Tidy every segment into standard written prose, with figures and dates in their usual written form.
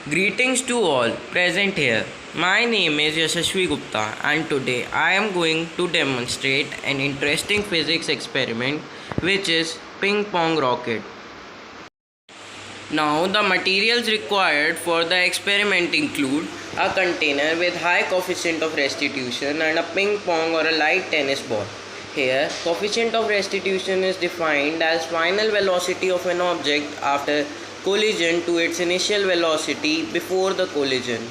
Greetings to all present here. My name is Yashasvee and today I am going to demonstrate an interesting physics experiment which is ping pong rocket. Now the materials required for the experiment include a container with high coefficient of restitution and a ping pong or a light tennis ball. Here, coefficient of restitution is defined as final velocity of an object after collision to its initial velocity before the collision.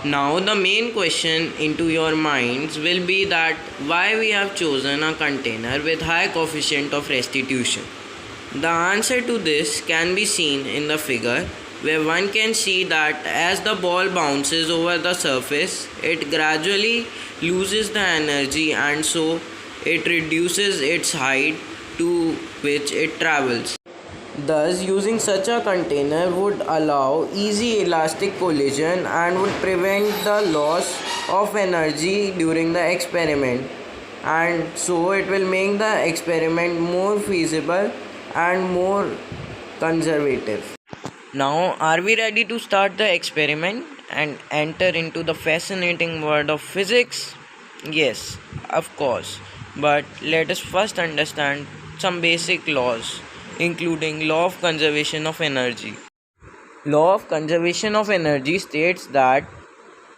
Now the main question into your minds will be that why we have chosen a container with high coefficient of restitution. The answer to this can be seen in the figure where one can see that as the ball bounces over the surface, it gradually loses the energy and so it reduces its height to which it travels. Thus, using such a container would allow easy elastic collision and would prevent the loss of energy during the experiment, and so it will make the experiment more feasible and more conservative. Now, are we ready to start the experiment and enter into the fascinating world of physics? Yes, of course. But let us first understand some basic laws, including law of conservation of energy. Law of conservation of energy states that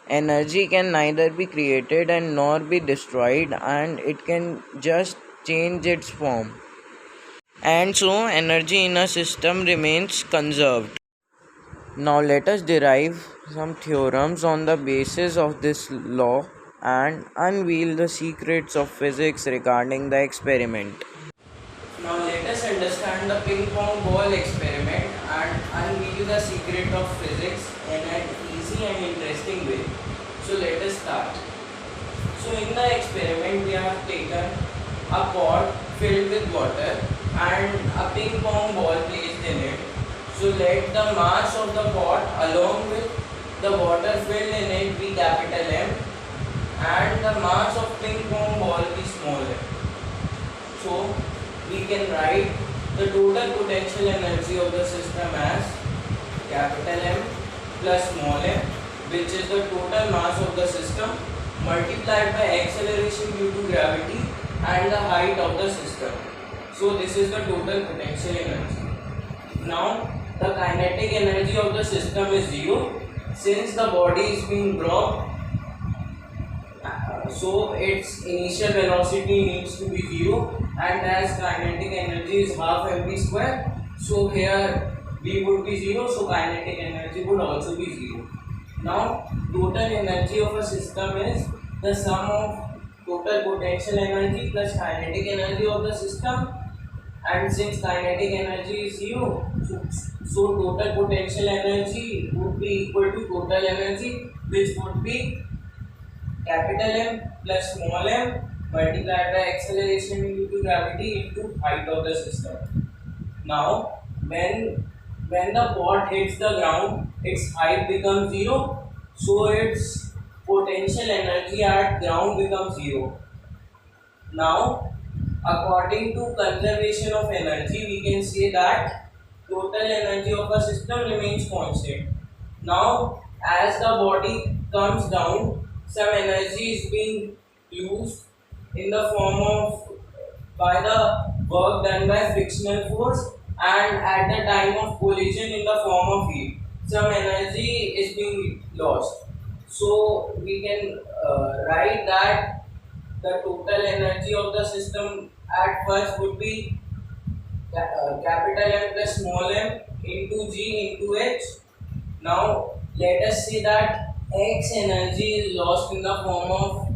energy can neither be created and nor be destroyed, and it can just change its form. And so energy in a system remains conserved. Now let us derive some theorems on the basis of this law and unveil the secrets of physics regarding the experiment. Now let us understand the ping pong ball experiment and unveil the secret of physics in an easy and interesting way. So let us start. So in the experiment we have taken a pot filled with water and a ping pong ball placed in it. So let the mass of the pot along with the water filled in it be capital M and the mass of ping pong ball be small m. So we can write the total potential energy of the system as capital M plus small m, which is the total mass of the system multiplied by acceleration due to gravity and the height of the system. So this is the total potential energy. Now the kinetic energy of the system is 0 since the body is being dropped, so its initial velocity needs to be 0, and as kinetic energy is half mv square, so here v would be 0, so kinetic energy would also be 0. Now total energy of a system is the sum of total potential energy plus kinetic energy of the system, and since kinetic energy is 0, so total potential energy would be equal to total energy, which would be capital M plus small m multiplied by acceleration due to gravity into height of the system. Now when the pot hits the ground, its height becomes 0, so its potential energy at ground becomes 0. Now according to conservation of energy, we can say that total energy of a system remains constant. Now as the body comes down, some energy is being used in the form of by the work done by frictional force, and at the time of collision in the form of heat. Some energy is being lost. So we can write that the total energy of the system at first would be capital M plus small m into G into H. Now let us see that X energy is lost in the form of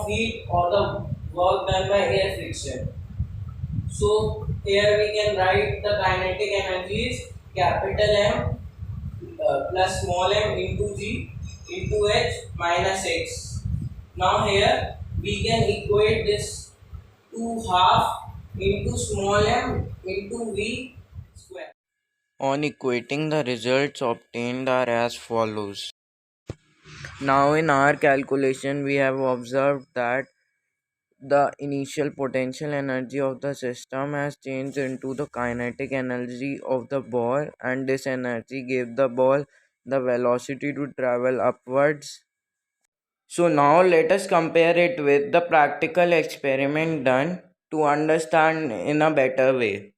heat or the work done by air friction. So here we can write the kinetic energy is capital M plus small m into G into H minus X. Now here we can equate this to half into small m into V square. On equating, the results obtained are as follows. Now in our calculation we have observed that the initial potential energy of the system has changed into the kinetic energy of the ball, and this energy gave the ball the velocity to travel upwards. So now let us compare it with the practical experiment done to understand in a better way.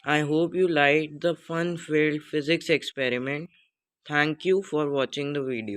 I hope you liked the fun filled physics experiment. Thank you for watching the video.